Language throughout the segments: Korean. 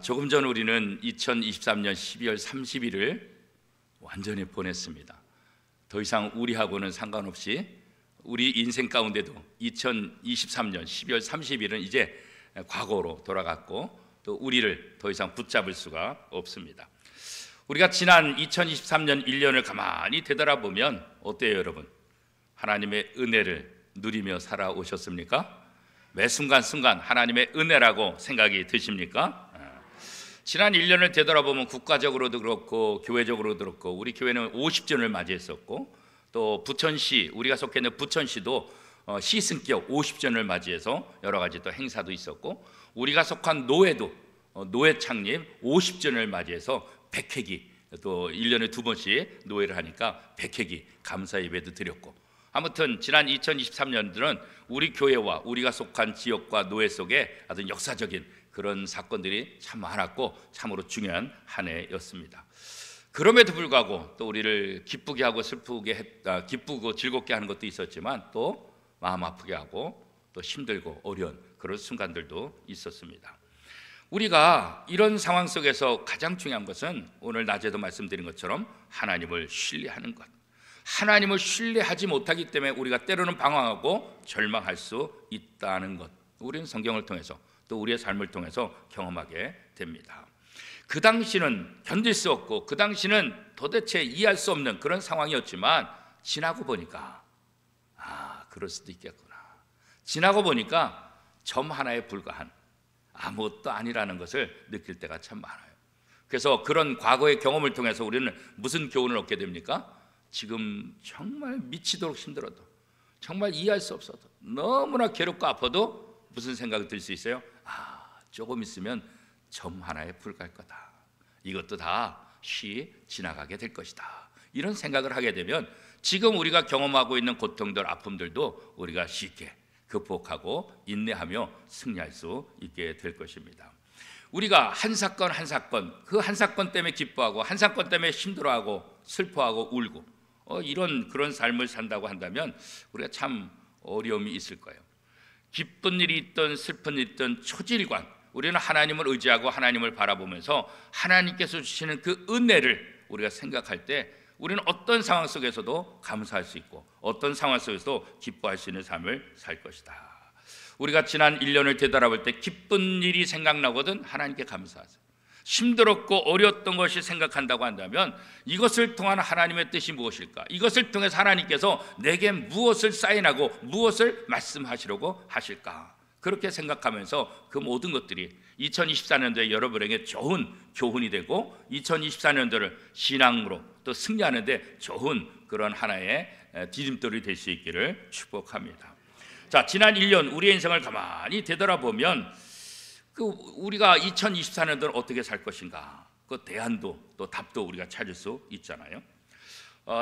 조금 전 우리는 2023년 12월 30일을 완전히 보냈습니다. 더 이상 우리하고는 상관없이 우리 인생 가운데도 2023년 12월 30일은 이제 과거로 돌아갔고 또 우리를 더 이상 붙잡을 수가 없습니다. 우리가 지난 2023년 1년을 가만히 되돌아보면 어때요, 여러분? 하나님의 은혜를 누리며 살아오셨습니까? 매 순간순간 하나님의 은혜라고 생각이 드십니까? 지난 1년을 되돌아보면 국가적으로도 그렇고 교회적으로도 그렇고 우리 교회는 50주년을 맞이했었고 또 부천시, 우리가 속해 있는 부천시도 시승격 50주년을 맞이해서 여러 가지 또 행사도 있었고 우리가 속한 노회도 노회 창립 50주년을 맞이해서 100회기 또 1년에 2번씩 노회를 하니까 100회기 감사 예배도 드렸고 아무튼 지난 2023년들은 우리 교회와 우리가 속한 지역과 노회 속에 아주 역사적인 그런 사건들이 참 많았고 참으로 중요한 한 해였습니다. 그럼에도 불구하고 또 우리를 기쁘게 하고 기쁘고 즐겁게 하는 것도 있었지만 또 마음 아프게 하고 또 힘들고 어려운 그런 순간들도 있었습니다. 우리가 이런 상황 속에서 가장 중요한 것은 오늘 낮에도 말씀드린 것처럼 하나님을 신뢰하는 것. 하나님을 신뢰하지 못하기 때문에 우리가 때로는 방황하고 절망할 수 있다는 것. 우리는 성경을 통해서 또 우리의 삶을 통해서 경험하게 됩니다. 그 당시는 견딜 수 없고 그 당시는 도대체 이해할 수 없는 그런 상황이었지만 지나고 보니까 그럴 수도 있겠구나. 지나고 보니까 점 하나에 불과한 아무것도 아니라는 것을 느낄 때가 참 많아요. 그래서 그런 과거의 경험을 통해서 우리는 무슨 교훈을 얻게 됩니까? 지금 정말 미치도록 힘들어도 정말 이해할 수 없어도 너무나 괴롭고 아파도 무슨 생각이 들 수 있어요? 조금 있으면 점 하나에 불과할 거다. 이것도 다 지나가게 될 것이다. 이런 생각을 하게 되면 지금 우리가 경험하고 있는 고통들, 아픔들도 우리가 쉽게 극복하고 인내하며 승리할 수 있게 될 것입니다. 우리가 한 사건 한 사건, 그 한 사건 때문에 기뻐하고 한 사건 때문에 힘들어하고 슬퍼하고 울고 이런 그런 삶을 산다고 한다면 우리가 참 어려움이 있을 거예요. 기쁜 일이 있든 슬픈 일이 있든 초질관, 우리는 하나님을 의지하고 하나님을 바라보면서 하나님께서 주시는 그 은혜를 우리가 생각할 때 우리는 어떤 상황 속에서도 감사할 수 있고 어떤 상황 속에서도 기뻐할 수 있는 삶을 살 것이다. 우리가 지난 1년을 되돌아볼 때 기쁜 일이 생각나거든 하나님께 감사하세요. 힘들었고 어려웠던 것이 생각한다고 한다면 이것을 통한 하나님의 뜻이 무엇일까? 이것을 통해서 하나님께서 내게 무엇을 사인하고 무엇을 말씀하시려고 하실까? 그렇게 생각하면서 그 모든 것들이 2024년도에 여러분에게 좋은 교훈이 되고 2024년도를 신앙으로 또 승리하는 데 좋은 그런 하나의 디딤돌이 될 수 있기를 축복합니다. 자, 지난 1년 우리의 인생을 가만히 되돌아보면 우리가 2024년도를 어떻게 살 것인가 그 대안도 또 답도 우리가 찾을 수 있잖아요.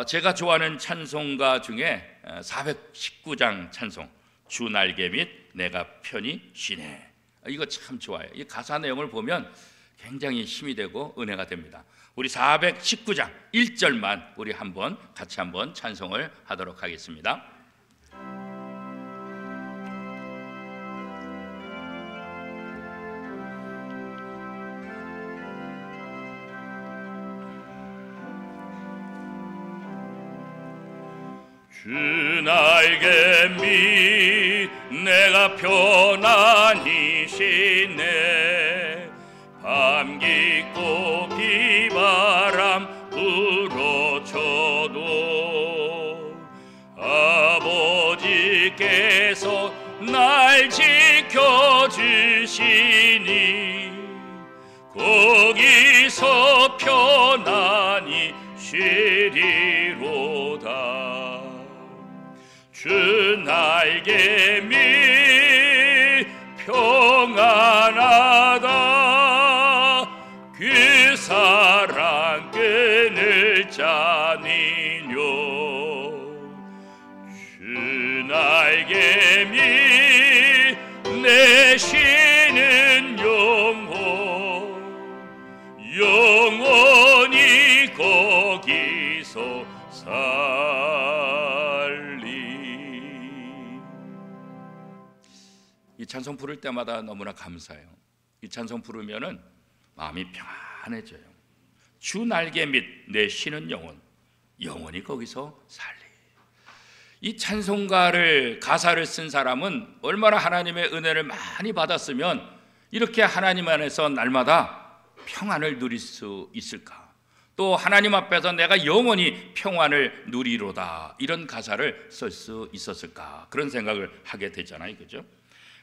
제가 좋아하는 찬송가 중에 419장 찬송 주 날개 및 내가 편히 쉬네, 이거 참 좋아요. 이 가사 내용을 보면 굉장히 힘이 되고 은혜가 됩니다. 우리 419장 1절만 우리 같이 한번 찬송을 하도록 하겠습니다. 주 날개 밑 내가 편안히 쉬네, 밤 깊고 비바람 불어쳐도 아버지께서 날 지켜주시니 거기서 편안히 쉬리로다. 주 날개 밑 평안하다, 그 사랑 끊을 자니뇨. 주 날개 밑 내 쉬는 영원히 거기서 이 찬송 부를 때마다 너무나 감사해요. 이 찬송 부르면은 마음이 평안해져요. 주 날개 및 내 쉬는 영혼, 영원히 거기서 살리. 이 찬송가를 가사를 쓴 사람은 얼마나 하나님의 은혜를 많이 받았으면 이렇게 하나님 안에서 날마다 평안을 누릴 수 있을까? 또 하나님 앞에서 내가 영원히 평안을 누리로다, 이런 가사를 쓸 수 있었을까? 그런 생각을 하게 되잖아요, 그죠?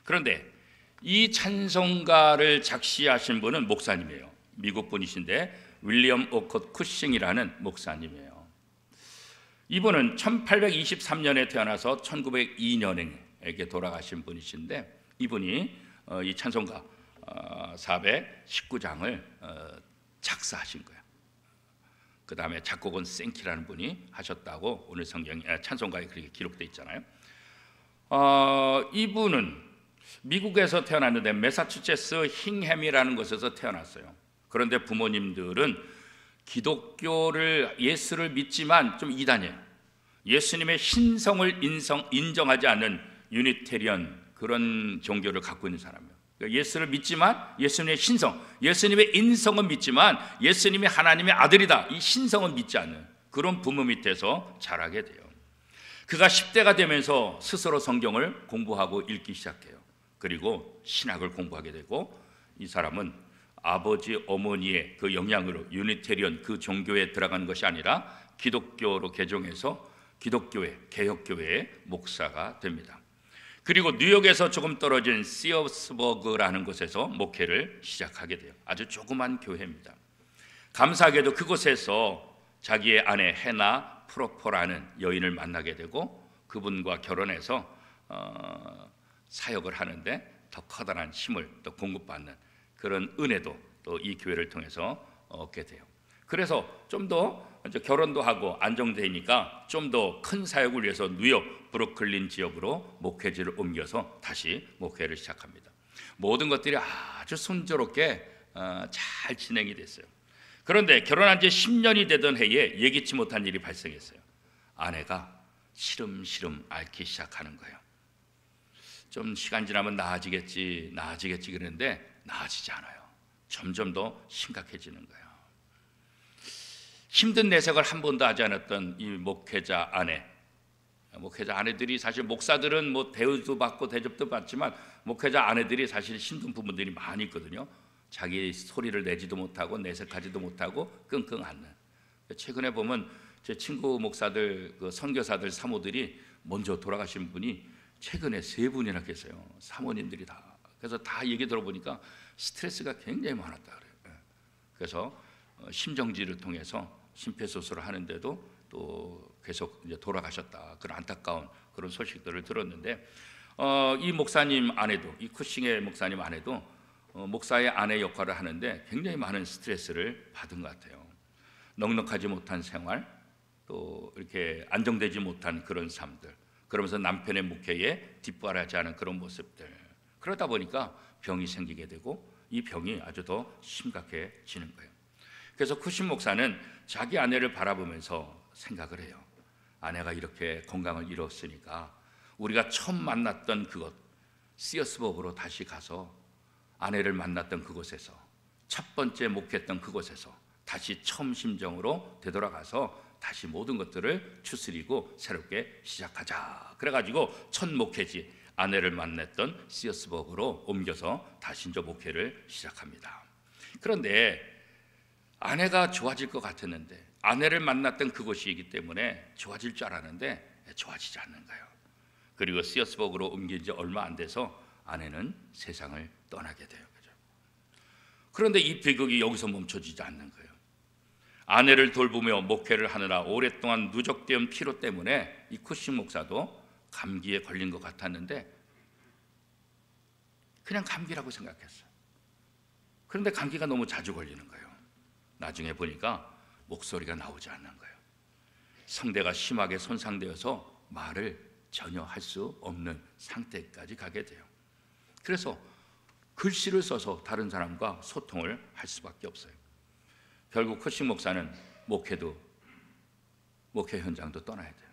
그런데 이 찬송가를 작시하신 분은 목사님이에요. 미국 분이신데 윌리엄 오컷 쿠싱이라는 목사님이에요. 이분은 1823년에 태어나서 1902년에 돌아가신 분이신데, 이분이 이 찬송가 419장을 작사하신 거예요. 그 다음에 작곡은 생키라는 분이 하셨다고 오늘 찬송가에 그렇게 기록되어 있잖아요. 이분은 미국에서 태어났는데 매사추세츠 힝햄이라는 곳에서 태어났어요. 그런데 부모님들은 기독교를, 예수를 믿지만 좀 이단이에요. 예수님의 신성을 인정하지 않는 유니테리언, 그런 종교를 갖고 있는 사람이에요. 그러니까 예수를 믿지만 예수님의 신성, 예수님의 인성은 믿지만 예수님이 하나님의 아들이다, 이 신성은 믿지 않는 그런 부모 밑에서 자라게 돼요. 그가 10대가 되면서 스스로 성경을 공부하고 읽기 시작해요. 그리고 신학을 공부하게 되고, 이 사람은 아버지 어머니의 그 영향으로 유니테리언 그 종교에 들어간 것이 아니라 기독교로 개종해서 기독교회, 개혁교회의 목사가 됩니다. 그리고 뉴욕에서 조금 떨어진 시어스버그라는 곳에서 목회를 시작하게 돼요. 아주 조그만 교회입니다. 감사하게도 그곳에서 자기의 아내 해나 프로퍼라는 여인을 만나게 되고, 그분과 결혼해서 사역을 하는데 더 커다란 힘을 또 공급받는 그런 은혜도 또 이 교회를 통해서 얻게 돼요. 그래서 좀 더 결혼도 하고 안정되니까 좀 더 큰 사역을 위해서 뉴욕 브루클린 지역으로 목회지를 옮겨서 다시 목회를 시작합니다. 모든 것들이 아주 순조롭게 잘 진행이 됐어요. 그런데 결혼한 지 10년이 되던 해에 예기치 못한 일이 발생했어요. 아내가 시름시름 앓기 시작하는 거예요. 좀 시간 지나면 나아지겠지 그랬는데 나아지지 않아요. 점점 더 심각해지는 거예요. 힘든 내색을 한 번도 하지 않았던 이 목회자 아내들이, 사실 목사들은 뭐 대우도 받고 대접도 받지만 목회자 아내들이 사실 힘든 부분들이 많이 있거든요. 자기 소리를 내지도 못하고 내색하지도 못하고 끙끙 앓는. 최근에 보면 제 친구 목사들, 그 선교사들 사모들이 먼저 돌아가신 분이 최근에 3분이나 계세요. 사모님들이 다. 그래서 다 얘기 들어보니까 스트레스가 굉장히 많았다 그래요. 그래서 심정지를 통해서 심폐소생술을 하는데도 또 계속 이제 돌아가셨다, 그런 안타까운 그런 소식들을 들었는데, 이 목사님 아내도, 이 쿠싱의 목사님 아내도 목사의 아내 역할을 하는데 굉장히 많은 스트레스를 받은 것 같아요. 넉넉하지 못한 생활, 또 이렇게 안정되지 못한 그런 삶들, 그러면서 남편의 목회에 뒷바라지 하는 그런 모습들, 그러다 보니까 병이 생기게 되고 이 병이 아주 더 심각해지는 거예요. 그래서 쿠신 목사는 자기 아내를 바라보면서 생각을 해요. 아내가 이렇게 건강을 잃었으니까 우리가 처음 만났던 그곳 시어스버그로 다시 가서 아내를 만났던 그곳에서, 첫 번째 목회했던 그곳에서 다시 처음 심정으로 되돌아가서 다시 모든 것들을 추스리고 새롭게 시작하자. 그래가지고 첫 목회지 아내를 만났던 시어스버그로 옮겨서 다시 이제 목회를 시작합니다. 그런데 아내가 좋아질 것 같았는데, 아내를 만났던 그곳이기 때문에 좋아질 줄 알았는데 좋아지지 않는 거예요. 그리고 시어스버그로 옮긴 지 얼마 안 돼서 아내는 세상을 떠나게 돼요. 그죠? 그런데 이 비극이 여기서 멈춰지지 않는 거예요. 아내를 돌보며 목회를 하느라 오랫동안 누적된 피로 때문에 이 쿠싱 목사도 감기에 걸린 것 같았는데 그냥 감기라고 생각했어요. 그런데 감기가 너무 자주 걸리는 거예요. 나중에 보니까 목소리가 나오지 않는 거예요. 성대가 심하게 손상되어서 말을 전혀 할 수 없는 상태까지 가게 돼요. 그래서 글씨를 써서 다른 사람과 소통을 할 수밖에 없어요. 결국 쿠싱 목사는 목회 현장도 떠나야 돼요.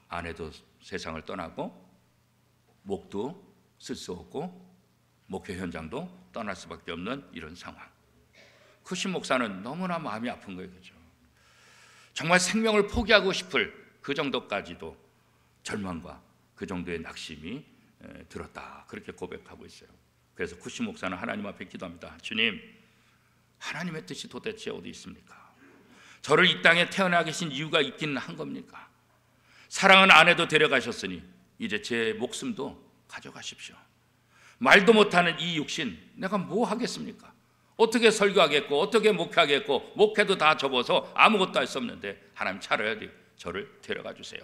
아내도 세상을 떠나고 목도 쓸 수 없고 목회 현장도 떠날 수밖에 없는 이런 상황. 쿠신 목사는 너무나 마음이 아픈 거예요. 그죠? 정말 생명을 포기하고 싶을 그 정도까지도 절망과 그 정도의 낙심이 들었다, 그렇게 고백하고 있어요. 그래서 쿠신 목사는 하나님 앞에 기도합니다. 주님, 하나님의 뜻이 도대체 어디 있습니까? 저를 이 땅에 태어나 계신 이유가 있기는 한 겁니까? 사랑은 아내도 데려가셨으니 이제 제 목숨도 가져가십시오. 말도 못하는 이 육신, 내가 뭐 하겠습니까? 어떻게 설교하겠고 어떻게 목회하겠고, 목회도 다 접어서 아무것도 할 수 없는데 하나님 차라리 저를 데려가 주세요.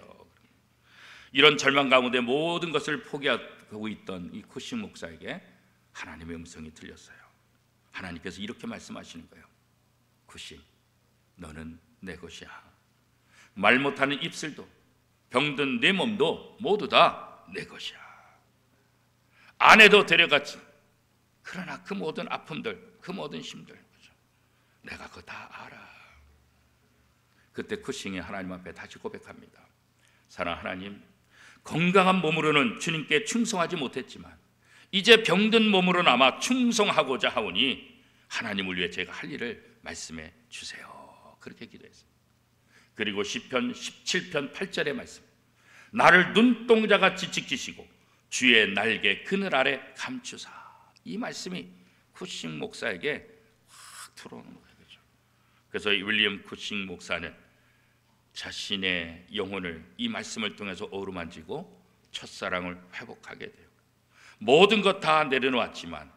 이런 절망 가운데 모든 것을 포기하고 있던 이 쿠신 목사에게 하나님의 음성이 들렸어요. 하나님께서 이렇게 말씀하시는 거예요. 쿠신, 너는 내 것이야. 말 못하는 입술도 병든 내 몸도 모두 다 내 것이야. 아내도 데려갔지. 그러나 그 모든 아픔들, 그 모든 힘들, 내가 그거 다 알아. 그때 쿠싱이 하나님 앞에 다시 고백합니다. 사랑 하나님, 건강한 몸으로는 주님께 충성하지 못했지만 이제 병든 몸으로나마 충성하고자 하오니 하나님을 위해 제가 할 일을 말씀해 주세요. 그렇게 기도했어요. 그리고 시편 17편 8절의 말씀, 나를 눈동자같이 지키시고 주의 날개 그늘 아래 감추사. 이 말씀이 쿠싱 목사에게 확 들어오는 거예요. 그래서 윌리엄 쿠싱 목사는 자신의 영혼을 이 말씀을 통해서 어루만지고 첫사랑을 회복하게 돼요. 모든 것 다 내려놓았지만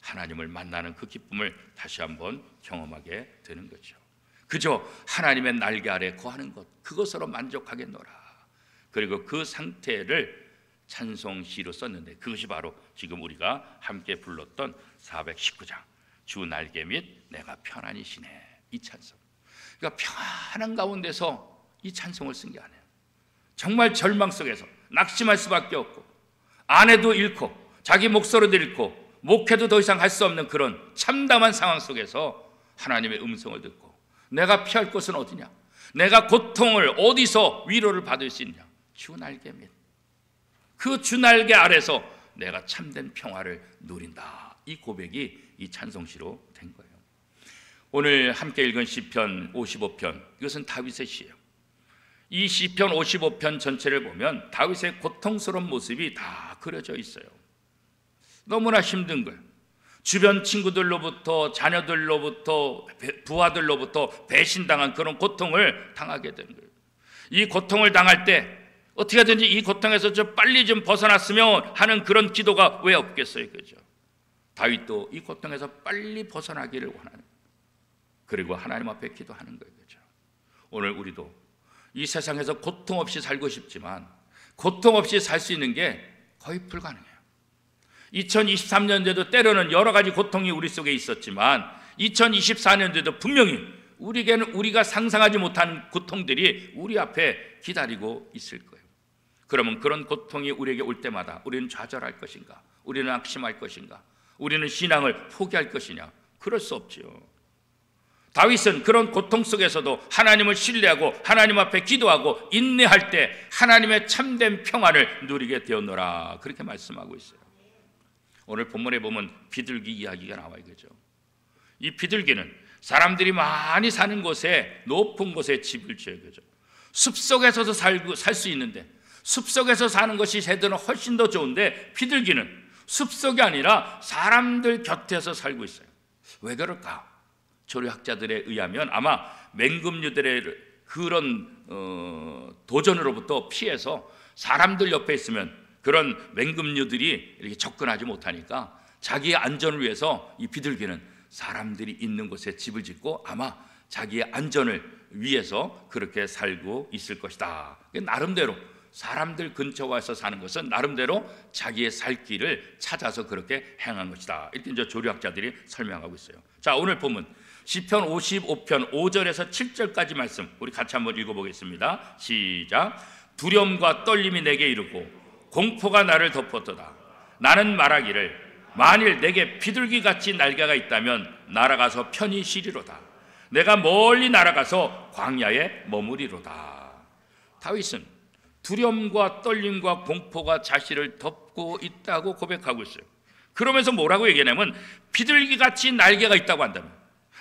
하나님을 만나는 그 기쁨을 다시 한번 경험하게 되는 거죠. 그저 하나님의 날개 아래 거하는 것, 그것으로 만족하겠노라. 그리고 그 상태를 찬송시로 썼는데 그것이 바로 지금 우리가 함께 불렀던 419장 주 날개 및 내가 편안히 쉬네, 이 찬송. 그러니까 평안한 가운데서 이 찬송을 쓴 게 아니에요. 정말 절망 속에서 낙심할 수밖에 없고, 아내도 잃고 자기 목소리도 잃고 목회도 더 이상 할 수 없는 그런 참담한 상황 속에서 하나님의 음성을 듣고, 내가 피할 곳은 어디냐, 내가 고통을 어디서 위로를 받을 수 있냐, 주 날개 및 그 주 날개 아래서 내가 참된 평화를 누린다. 이 고백이 이 찬송시로 된 거예요. 오늘 함께 읽은 시편 55편, 이것은 다윗의 시예요. 이 시편 55편 전체를 보면 다윗의 고통스러운 모습이 다 그려져 있어요. 너무나 힘든 거예요. 주변 친구들로부터, 자녀들로부터, 부하들로부터 배신당한 그런 고통을 당하게 된 거예요. 이 고통을 당할 때 어떻게든지 이 고통에서 좀 빨리 좀 벗어났으면 하는 그런 기도가 왜 없겠어요, 그죠? 다윗도 이 고통에서 빨리 벗어나기를 원하는, 그리고 하나님 앞에 기도하는 거예요, 그죠? 오늘 우리도 이 세상에서 고통 없이 살고 싶지만 고통 없이 살 수 있는 게 거의 불가능해요. 2023년도에도 때로는 여러 가지 고통이 우리 속에 있었지만 2024년도에도 분명히 우리에게는 우리가 상상하지 못한 고통들이 우리 앞에 기다리고 있을 거예요. 그러면 그런 고통이 우리에게 올 때마다 우리는 좌절할 것인가? 우리는 낙심할 것인가? 우리는 신앙을 포기할 것이냐? 그럴 수 없지요. 다윗은 그런 고통 속에서도 하나님을 신뢰하고 하나님 앞에 기도하고 인내할 때 하나님의 참된 평안을 누리게 되었노라, 그렇게 말씀하고 있어요. 오늘 본문에 보면 비둘기 이야기가 나와요, 그죠? 이 비둘기는 사람들이 많이 사는 곳에, 높은 곳에 집을 지어요, 그죠? 숲속에서도 살 수 있는데, 숲속에서 사는 것이 새들은 훨씬 더 좋은데 비둘기는 숲속이 아니라 사람들 곁에서 살고 있어요. 왜 그럴까? 조류학자들에 의하면 아마 맹금류들의 그런 도전으로부터 피해서 사람들 옆에 있으면 그런 맹금류들이 이렇게 접근하지 못하니까 자기의 안전을 위해서 이 비둘기는 사람들이 있는 곳에 집을 짓고 아마 자기의 안전을 위해서 그렇게 살고 있을 것이다. 나름대로 사람들 근처 와서 사는 것은 나름대로 자기의 살 길을 찾아서 그렇게 행한 것이다. 이렇게 이제 조류학자들이 설명하고 있어요. 자, 오늘 본문 시편 55편 5절에서 7절까지 말씀 우리 같이 한번 읽어보겠습니다. 시작. 두려움과 떨림이 내게 이르고 공포가 나를 덮었도다. 나는 말하기를 만일 내게 비둘기같이 날개가 있다면 날아가서 편히 쉬리로다. 내가 멀리 날아가서 광야에 머무리로다. 다윗은 두려움과 떨림과 공포가 자신을 덮고 있다고 고백하고 있어요. 그러면서 뭐라고 얘기하냐면 비둘기같이 날개가 있다고 한다면,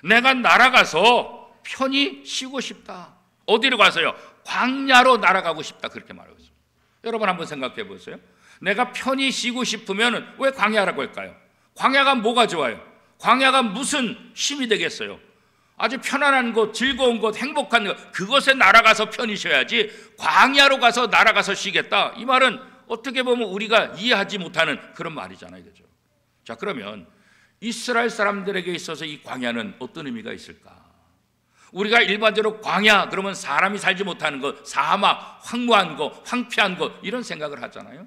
내가 날아가서 편히 쉬고 싶다. 어디로 가서요? 광야로 날아가고 싶다. 그렇게 말하고 있습니다. 여러분 한번 생각해 보세요. 내가 편히 쉬고 싶으면 왜 광야라고 할까요? 광야가 뭐가 좋아요? 광야가 무슨 쉼이 되겠어요? 아주 편안한 곳, 즐거운 곳, 행복한 곳, 그곳에 날아가서 편히 쉬어야지 광야로 가서 날아가서 쉬겠다. 이 말은 어떻게 보면 우리가 이해하지 못하는 그런 말이잖아요. 그죠? 자, 그러면 이스라엘 사람들에게 있어서 이 광야는 어떤 의미가 있을까? 우리가 일반적으로 광야 그러면 사람이 살지 못하는 것, 사막, 황무한 곳, 황폐한 곳 이런 생각을 하잖아요.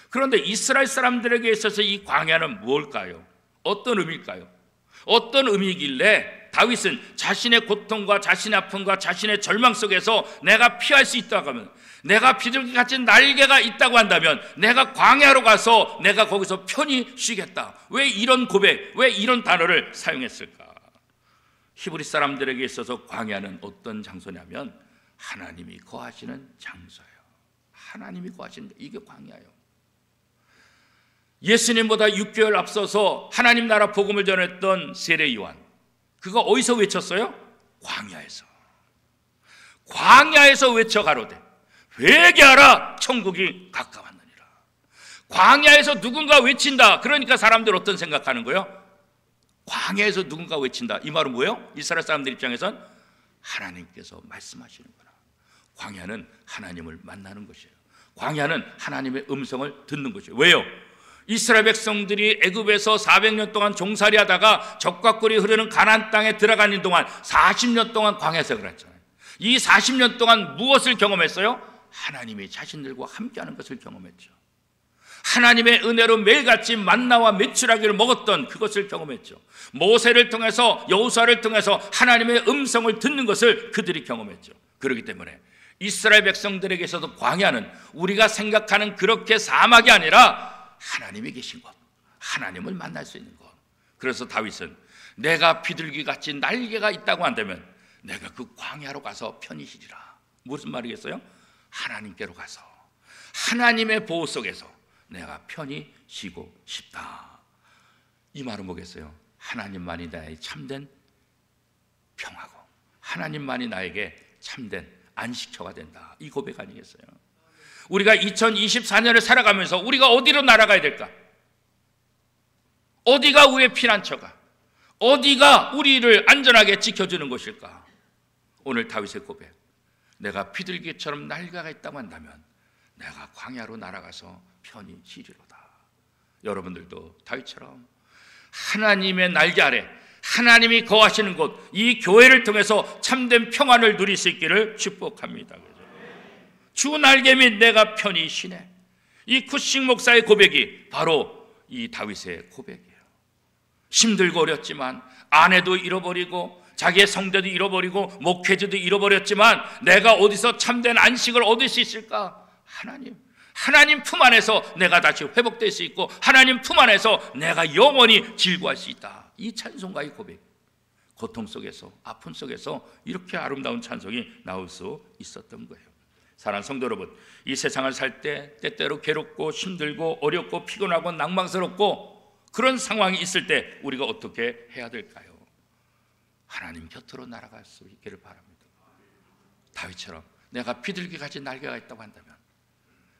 그런데 이스라엘 사람들에게 있어서 이 광야는 무엇일까요? 어떤 의미일까요? 어떤 의미이길래 다윗은 자신의 고통과 자신의 아픔과 자신의 절망 속에서 내가 피할 수 있다고 하면, 내가 비둘기같이 날개가 있다고 한다면 내가 광야로 가서 내가 거기서 편히 쉬겠다. 왜 이런 고백, 왜 이런 단어를 사용했을까? 히브리 사람들에게 있어서 광야는 어떤 장소냐면 하나님이 거하시는 장소예요. 하나님이 거하시는 게 이게 광야예요. 예수님보다 6개월 앞서서 하나님 나라 복음을 전했던 세례 요한, 그가 어디서 외쳤어요? 광야에서. 광야에서 외쳐 가로되 회개하라 천국이 가까웠느니라. 광야에서 누군가 외친다. 그러니까 사람들 어떤 생각하는 거예요? 광야에서 누군가 외친다. 이 말은 뭐예요? 이스라엘 사람들 입장에선 하나님께서 말씀하시는구나. 광야는 하나님을 만나는 것이에요. 광야는 하나님의 음성을 듣는 것이에요. 왜요? 이스라엘 백성들이 애굽에서 400년 동안 종살이 하다가 적과 꿀이 흐르는 가나안 땅에 들어가는 동안 40년 동안 광야에서 그랬잖아요. 이 40년 동안 무엇을 경험했어요? 하나님이 자신들과 함께하는 것을 경험했죠. 하나님의 은혜로 매일같이 만나와 메추라기를 먹었던 그것을 경험했죠. 모세를 통해서, 여호수아를 통해서 하나님의 음성을 듣는 것을 그들이 경험했죠. 그렇기 때문에 이스라엘 백성들에게서도 광야는 우리가 생각하는 그렇게 사막이 아니라 하나님이 계신 곳, 하나님을 만날 수 있는 곳. 그래서 다윗은 내가 비둘기같이 날개가 있다고 한다면 내가 그 광야로 가서 편히 쉬리라. 무슨 말이겠어요? 하나님께로 가서 하나님의 보호 속에서 내가 편히 쉬고 싶다. 이 말은 뭐겠어요? 하나님만이 나의 참된 평화고 하나님만이 나에게 참된 안식처가 된다. 이 고백 아니겠어요? 우리가 2024년을 살아가면서 우리가 어디로 날아가야 될까? 어디가 우리의 피난처가? 어디가 우리를 안전하게 지켜주는 곳일까? 오늘 다윗의 고백, 내가 비둘기처럼 날개가 있다고 한다면 내가 광야로 날아가서 편히 쉬리로다. 여러분들도 다윗처럼 하나님의 날개 아래 하나님이 거하시는 곳, 이 교회를 통해서 참된 평안을 누릴 수 있기를 축복합니다. 주 날개 및 내가 편히 쉬네. 이 쿠식 목사의 고백이 바로 이 다윗의 고백이에요. 힘들고 어렵지만 아내도 잃어버리고 자기의 성대도 잃어버리고 목회자도 잃어버렸지만 내가 어디서 참된 안식을 얻을 수 있을까? 하나님 품 안에서 내가 다시 회복될 수 있고 하나님 품 안에서 내가 영원히 즐거워할 수 있다. 이 찬송가의 고백, 고통 속에서 아픔 속에서 이렇게 아름다운 찬송이 나올 수 있었던 거예요. 사랑하는 성도 여러분, 이 세상을 살 때 때때로 괴롭고 힘들고 어렵고 피곤하고 낭망스럽고 그런 상황이 있을 때 우리가 어떻게 해야 될까요? 하나님 곁으로 날아갈 수 있기를 바랍니다. 다윗처럼 내가 비둘기같이 날개가 있다고 한다면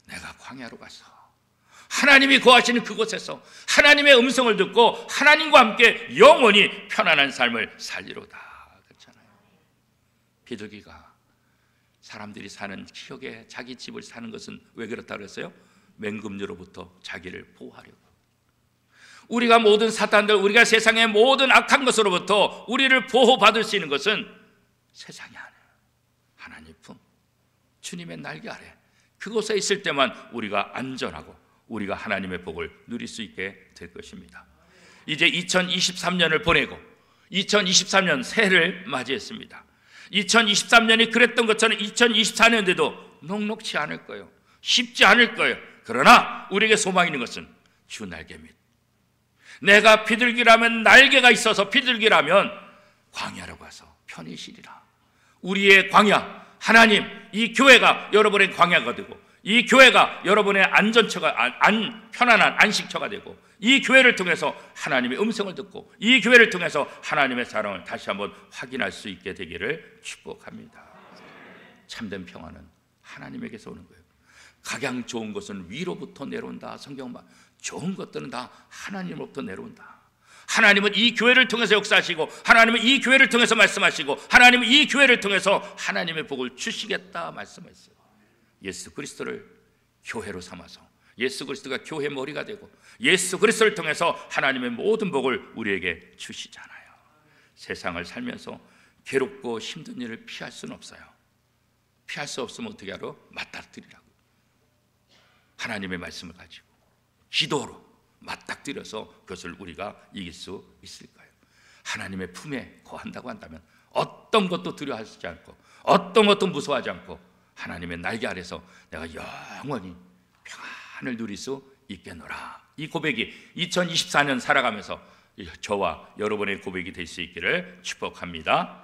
내가 광야로 가서 하나님이 거하시는 그곳에서 하나님의 음성을 듣고 하나님과 함께 영원히 편안한 삶을 살리로다. 그렇잖아요. 비둘기가 사람들이 사는 지역에 자기 집을 사는 것은 왜 그렇다고 그랬어요? 맹금류로부터 자기를 보호하려고. 우리가 모든 사탄들, 우리가 세상의 모든 악한 것으로부터 우리를 보호받을 수 있는 것은 세상이 아니에요. 하나님 품, 주님의 날개 아래 그곳에 있을 때만 우리가 안전하고 우리가 하나님의 복을 누릴 수 있게 될 것입니다. 이제 2023년을 보내고 2023년 새해를 맞이했습니다. 2023년이 그랬던 것처럼 2024년에도 녹록치 않을 거예요. 쉽지 않을 거예요. 그러나 우리에게 소망이 있는 것은 주 날개 밑, 내가 비둘기라면 날개가 있어서 비둘기라면 광야로 가서 편히 쉬리라. 우리의 광야, 하나님, 이 교회가 여러분의 광야가 되고 이 교회가 여러분의 안전처가, 편안한 안식처가 되고 이 교회를 통해서 하나님의 음성을 듣고 이 교회를 통해서 하나님의 사랑을 다시 한번 확인할 수 있게 되기를 축복합니다. 참된 평화는 하나님에게서 오는 거예요. 각양 좋은 것은 위로부터 내려온다. 성경 말 좋은 것들은 다 하나님으로부터 내려온다. 하나님은 이 교회를 통해서 역사하시고 하나님은 이 교회를 통해서 말씀하시고 하나님은 이 교회를 통해서 하나님의 복을 주시겠다 말씀했어요. 예수 그리스도를 교회로 삼아서 예수 그리스도가 교회 머리가 되고 예수 그리스도를 통해서 하나님의 모든 복을 우리에게 주시잖아요. 세상을 살면서 괴롭고 힘든 일을 피할 수는 없어요. 피할 수 없으면 어떻게 하러? 맞닥뜨리라고. 하나님의 말씀을 가지고 기도로 맞닥뜨려서 그것을 우리가 이길 수 있을까요? 하나님의 품에 거한다고 한다면 어떤 것도 두려워하지 않고 어떤 것도 무서워하지 않고 하나님의 날개 아래서 내가 영원히 평안을 누릴 수 있겠노라. 이 고백이 2024년 살아가면서 저와 여러분의 고백이 될 수 있기를 축복합니다.